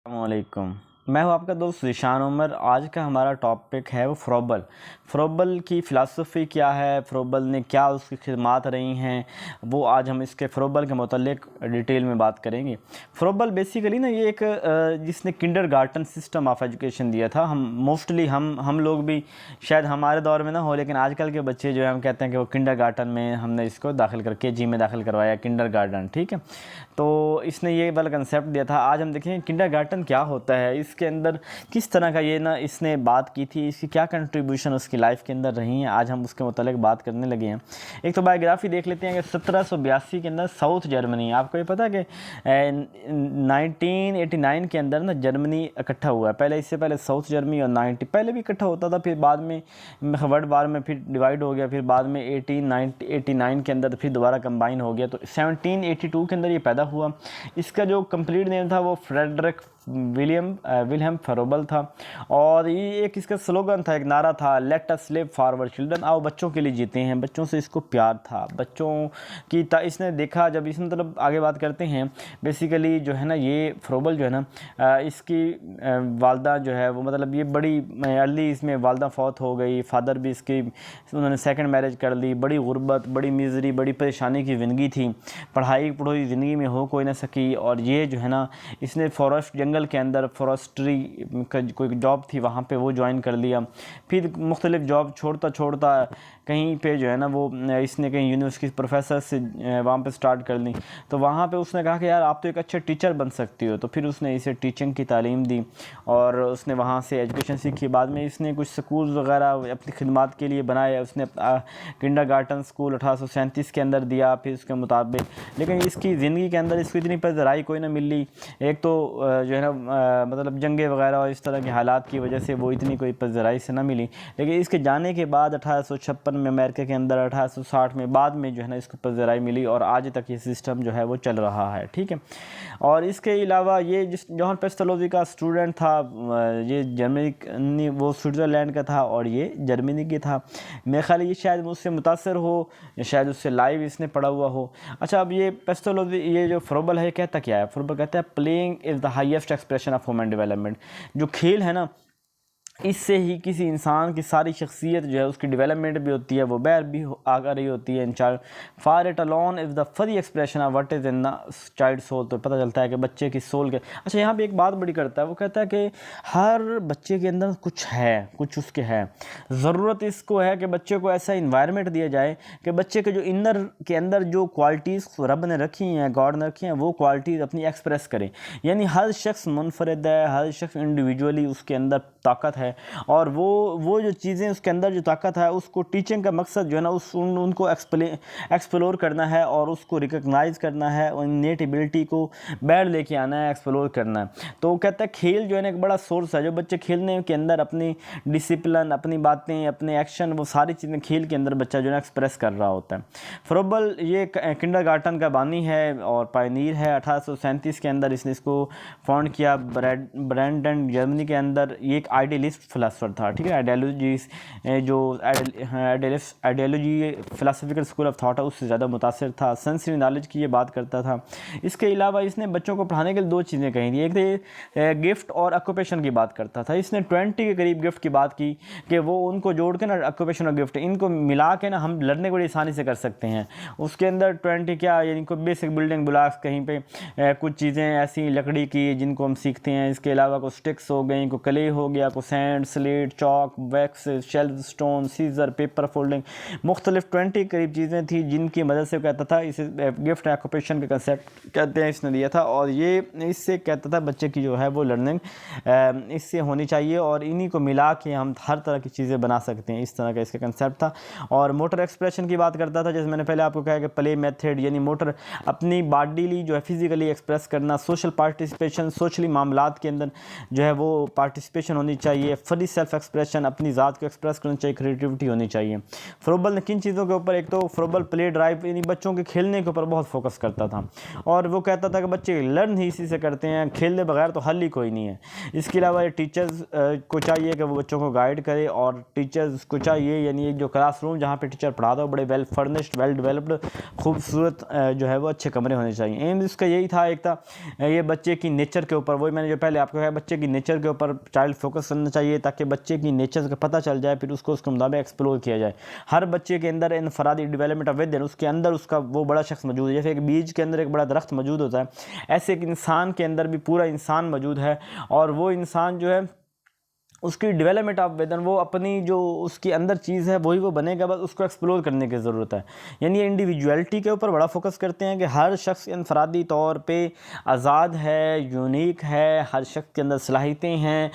السلام علیکم، میں ہوں آپ کا دوست ذیشان عمر۔ آج کا ہمارا ٹاپک ہے وہ فروبل۔ فروبل کی فلسفی کیا ہے، فروبل نے کیا اس کی خدمات رہی ہیں، وہ آج ہم اس کے فروبل کے متعلق ڈیٹیل میں بات کریں گے۔ فروبل بیسیکلی نا یہ ایک جس نے کنڈر گارٹن سسٹم آف ایجوکیشن دیا تھا۔ موسٹلی ہم لوگ بھی شاید ہمارے دور میں نہ ہو، لیکن آج کل کے بچے جو ہے ہم کہتے ہیں کہ وہ کنڈر گارٹن میں ہم نے اس کو داخل کر کے جی میں داخل کروایا، کنڈر گارٹن، ٹھیک ہے۔ تو اس نے یہ والا کنسیپٹ دیا تھا۔ آج ہم دیکھیں کنڈر گارٹن کیا ہوتا ہے، اس کے اندر کس طرح کا یہ نا اس نے بات کی تھی، اس کی کیا کنٹریبیوشن اس کی لائف کے اندر رہی ہیں، آج ہم اس کے متعلق بات کرنے لگے ہیں۔ ایک تو بایوگرافی دیکھ لیتے ہیں کہ 1782 کے اندر ساؤتھ جرمنی، آپ کو یہ پتہ کہ 1989 کے اندر نا جرمنی اکٹھا ہوا ہے۔ پہلے اس سے پہلے ساؤتھ جرمنی اور پہلے بھی اکٹھا ہوتا تھا، پھر بعد میں ورلڈ وار میں پھر ڈیوائیڈ ہو گیا، پھر بعد میں 1889 کے اندر پھر دوبارہ کمبائن ہو گیا۔ تو 1782 کے اندر یہ پیدا ہوا۔ اس کا جو کمپلیٹ نیم تھا وہ فریڈرک ولہم فروبل تھا، اور یہ ایک اس کا سلوگن تھا، ایک نعرہ تھا، لیٹ اس لیو فارورڈ چلڈرن، آؤ بچوں کے لیے جیتے ہیں۔ بچوں سے اس کو پیار تھا، بچوں کی اس نے دیکھا، جب اس مطلب آگے بات کرتے ہیں بیسیکلی جو ہے نا یہ فروبل جو ہے نا اس کی والدہ جو ہے وہ مطلب یہ بڑی ارلی اس میں والدہ فوت ہو گئی، فادر بھی اس کی انہوں نے سیکنڈ میرج کر لی، بڑی غربت، بڑی میزری، بڑی پریشانی کی زندگی تھی، پڑھائی زندگی میں ہو کوئی نہ سکی، اور یہ جو ہے نا اس نے فارسٹ جنگل کے اندر فارسٹری کا کوئی جاب تھی وہاں پہ وہ جوائن کر لیا۔ پھر مختلف جاب چھوڑتا کہیں پہ جو ہے نا وہ اس نے کہیں یونیورسٹی پروفیسر سے وہاں پہ سٹارٹ کر لی، تو وہاں پہ اس نے کہا کہ یار آپ تو ایک اچھے ٹیچر بن سکتی ہو، تو پھر اس نے اسے ٹیچنگ کی تعلیم دی اور اس نے وہاں سے ایجوکیشن سیکھی۔ بعد میں اس نے کچھ سکولز وغیرہ اپنی خدمات کے لیے بنائے، اس نے کنڈر گارٹن سکول 1837 کے اندر دیا، پھر اس کے مطابق، لیکن اس کی زندگی کے اندر اس کو اتنی پذیرائی کوئی نہ ملی۔ ایک تو جو ہے نا مطلب جنگیں وغیرہ اور اس طرح کے حالات کی وجہ سے وہ اتنی کوئی پذیرائی سے نہ ملی، لیکن اس کے جانے کے بعد 1856 میں امریکہ کے اندر، 1860 میں بعد میں جو ہے نا اس کو پذیرائی ملی، اور آج تک یہ سسٹم جو ہے وہ چل رہا ہے، ٹھیک ہے۔ اور اس کے علاوہ یہ جوہان پیسٹلوزی کا اسٹوڈنٹ تھا، یہ جرمنی، وہ سوئٹزرلینڈ کا تھا اور یہ جرمنی کی تھا۔ میرے خیال یہ شاید مجھ سے متاثر ہو یا شاید اس سے لائیو اس نے پڑھا ہوا ہو۔ اچھا، اب یہ پیسٹلوزی، یہ جو فروبل ہے کہتا کیا ہے؟ فروبل کہتا ہے playing is the highest expression of human development. جو کھیل ہے نا اس سے ہی کسی انسان کی ساری شخصیت جو ہے اس کی ڈیولپمنٹ بھی ہوتی ہے، وہ باہر بھی آ رہی ہوتی ہے۔ For it alone is the free expression of what is in child civil. تو پتہ چلتا ہے کہ بچے کی سول کے اچھا یہاں پہ ایک بات بڑی کرتا ہے، وہ کہتا ہے کہ ہر بچے کے اندر کچھ ہے، کچھ اس کے ہے، ضرورت اس کو ہے کہ بچے کو ایسا انوائرمنٹ دیا جائے کہ بچے کے جو انر کے اندر جو کوالٹیز رب نے رکھی ہیں، گاڈ نے رکھی ہیں، وہ کوالٹیز اپنی ایکسپریس کرے۔ یعنی ہر شخص منفرد ہے، ہر شخص انڈیویجولی اس کے اندر طاقت ہے، اور وہ جو چیزیں اس کے اندر جو طاقت ہے اس کو ٹیچنگ کا مقصد جو ہے نا ان کو ایکسپلور کرنا ہے اور اس کو ریکگنائز کرنا ہے، اور نیٹ ایبلٹی کو بیڑ لے کے آنا ہے، ایکسپلور کرنا ہے۔ تو وہ کہتا ہے کھیل جو ہے نا ایک بڑا سورس ہے، جو بچے کھیلنے کے اندر اپنی ڈسپلن، اپنی باتیں، اپنے ایکشن، وہ ساری چیزیں کھیل کے اندر بچہ جو ہے نا ایکسپریس کر رہا ہوتا ہے۔ فروبل یہ کنڈر گارٹن کا بانی ہے اور پائنیر ہے۔ 1837 کے اندر اس نے اس کو فاؤنڈ کیا برینڈن جرمنی کے اندر۔ یہ ایک آئیڈیلسٹ فلاسفر تھا، ٹھیک ہے۔ Ideology philosophical school of thought ہے، اس سے زیادہ متاثر تھا، سینسری نالج کی یہ بات کرتا تھا۔ اس کے علاوہ اس نے بچوں کو پڑھانے کے لیے دو چیزیں کہی تھیں، ایک تھے گفٹ اور آکوپیشن کی بات کرتا تھا۔ اس نے 20 کے قریب گفٹ کی بات کی کہ وہ ان کو جوڑ کے نا آکوپیشن اور گفٹ ان کو ملا کے نا ہم لرننگ بڑی آسانی سے کر سکتے ہیں۔ اس کے اندر 20 کیا، یعنی کوئی بیسک بلڈنگ بلاکس، کہیں پہ کچھ چیزیں ایسی لکڑی کی جن کو ہم سیکھتے ہیں۔ اس کے علاوہ کوئی سٹکس ہو گئیں، کوئی کلے ہو گیا، کوئی sand, slate, chalk, wax, shelf, stone, scissor, paper folding, مختلف 20 قریب چیزیں تھیں جن کی مدد سے کہتا تھا اسے گفٹ آکوپیشن کا کنسیپٹ کہتے ہیں، اس نے دیا تھا۔ اور یہ اس سے کہتا تھا بچے کی جو ہے وہ لرننگ اس سے ہونی چاہیے، اور انہی کو ملا کے ہم ہر طرح کی چیزیں بنا سکتے ہیں، اس طرح کا اس کا کنسیپٹ تھا۔ اور موٹر ایکسپریشن کی بات کرتا تھا، جیسے میں نے پہلے آپ کو کہا کہ پلے میتھڈ، یعنی موٹر اپنی باڈیلی جو ہے فزیکلی ایکسپریس کرنا، سوشل پارٹیسپیشن، سوشلی معاملات کے اندر جو ہے وہ پارٹیسپیشن ہونی چاہیے، چاہیے، فری سیلف ایکسپریشن، اپنی ذات کو ایکسپریس کرنا چاہیے، کریٹیوٹی ہونی چاہیے۔ فروبل نے کن چیزوں کے اوپر، ایک تو فروبل پلے ڈرائیو یعنی بچوں کے کھیلنے کے اوپر بہت فوکس کرتا تھا، اور وہ کہتا تھا کہ بچے لرن ہی اسی سے کرتے ہیں، کھیلنے بغیر تو حل ہی کوئی نہیں ہے۔ اس کے علاوہ ٹیچرز کو چاہیے کہ وہ بچوں کو گائیڈ کرے، اور ٹیچرز کو چاہیے یعنی ایک جو کلاس روم جہاں پہ ٹیچر پڑھاتا ہو بڑے ویل فرنشڈ، ویل ڈیولپڈ، خوبصورت جو ہے وہ اچھے کمرے ہونے چاہیے۔ ایم اس کا یہی تھا، ایک تھا یہ بچے کی نیچر کے اوپر، وہی میں نے جو پہلے آپ کو کہا بچے کی نیچر کے اوپر چائلڈ فوکس کرنا چاہیے، تاکہ بچے کی نیچر کا پتہ چل جائے، پھر اس کو اس کے مطابق ایکسپلور کیا جائے۔ ہر بچے کے اندر انفرادی ڈیولپمنٹ آف ودن، اس کے اندر اس کا وہ بڑا شخص موجود ہے، جیسے ایک بیج کے اندر ایک بڑا درخت موجود ہوتا ہے، ایسے ایک انسان کے اندر بھی پورا انسان موجود ہے، اور وہ انسان جو ہے اس کی ڈیولپمنٹ آف ودن، وہ اپنی جو اس کے اندر چیز ہے وہی وہ بنے گا، بس اس کو ایکسپلور کرنے کی ضرورت ہے۔ یعنی انڈیویجویلٹی کے اوپر بڑا فوکس کرتے ہیں کہ ہر شخص انفرادی طور پہ آزاد ہے، یونیک ہے، ہر شخص کے اندر صلاحیتیں ہیں،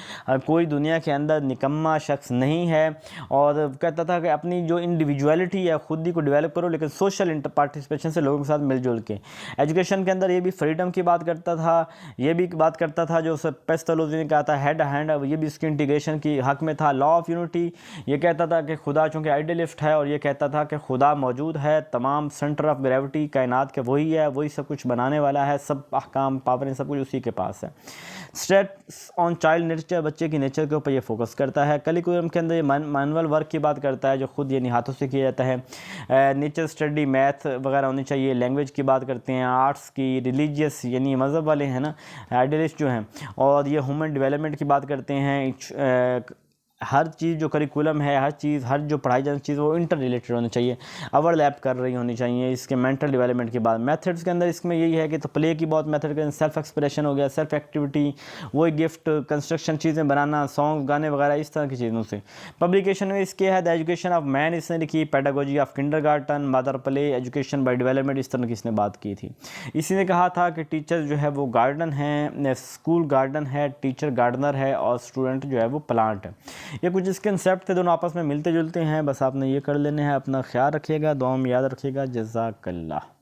کوئی دنیا کے اندر نکما شخص نہیں ہے، اور کہتا تھا کہ اپنی جو انڈیویجویلٹی ہے خود ہی کو ڈیولپ کرو، لیکن سوشل پارٹیسپیشن سے لوگوں کے ساتھ مل جل کے۔ ایجوکیشن کے اندر یہ بھی فریڈم کی بات کرتا تھا، یہ بھی بات کرتا تھا جو پیسٹلوزی نے کہا تھا ہیڈ ہینڈ، یہ بھی اس کی انٹیگریشن کی حق میں تھا۔ لا آف یونٹی، یہ کہتا تھا کہ خدا چونکہ آئیڈیلسٹ ہے، اور یہ کہتا تھا کہ خدا موجود ہے، تمام سینٹر آف گریوٹی کائنات کے وہی ہے، وہی سب کچھ بنانے والا ہے، سب احکام پاوریں سب کچھ اسی کے پاس ہے۔ اسٹیٹس آن چائلڈ نیچر، بچے کی نیچر کے اوپر یہ فوکس کرتا ہے۔ کریکولم کے اندر یہ مینول ورک کی بات کرتا ہے جو خود یعنی ہاتھوں سے کیا جاتا ہے۔ نیچر اسٹڈی، میتھ وغیرہ ہونی چاہیے۔ لینگویج کی بات کرتے ہیں، آرٹس کی، ریلیجیس یعنی مذہب والے ہیں نا آئیڈیلسٹ جو ہیں، اور یہ ہیومن ڈیولپمنٹ کی بات کرتے ہیں۔ ہر چیز جو کریکولم ہے، ہر چیز، ہر جو پڑھائی جاتی چیز وہ انٹر ریلیٹڈ ہونی چاہیے، اوور لیپ کر رہی ہونی چاہیے۔ اس کے مینٹل ڈیولپمنٹ کی بات، میتھڈس کے اندر اس میں یہی ہے کہ تو پلے کی بہت میتھڈ کے اندر سیلف ایکسپریشن ہو گیا، سیلف ایکٹیویٹی، وہی گفٹ، کنسٹرکشن چیزیں بنانا، سانگ گانے وغیرہ اس طرح کی چیزوں سے۔ پبلیکیشن میں اس کے ہے دا ایجوکیشن آف مین اس نے لکھی، pedagogy of kindergarten, mother play, education by development, اس طرح کی اس نے بات کی تھی۔ اسی نے کہا تھا کہ ٹیچر جو ہے وہ گارڈن ہیں، اسکول گارڈن ہے، ٹیچر گارڈنر ہے، اور اسٹوڈنٹ جو ہے وہ پلانٹ ہے۔ یہ کچھ اس کے کنسیپٹ تھے، دونوں آپس میں ملتے جلتے ہیں، بس آپ نے یہ کر لینے ہیں۔ اپنا خیال رکھیے گا، دعاؤں میں یاد رکھیے گا۔ جزاک اللہ۔